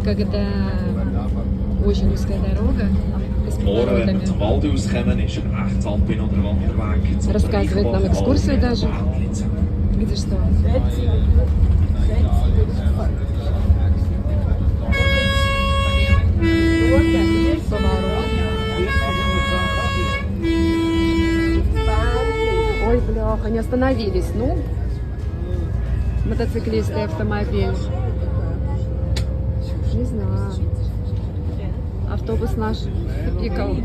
когда очень узкая дорога с Morgen, wenn wir zum поворотами. Wald auskommen, ist ein Rechtsampel oder Wanderweg zum Рассказывает нам экскурсию даже. Где что? Поворот. Ой, бляха, не остановились, ну. Мотоциклисты и автомобиль. Не знаю. Автобус наш пикал.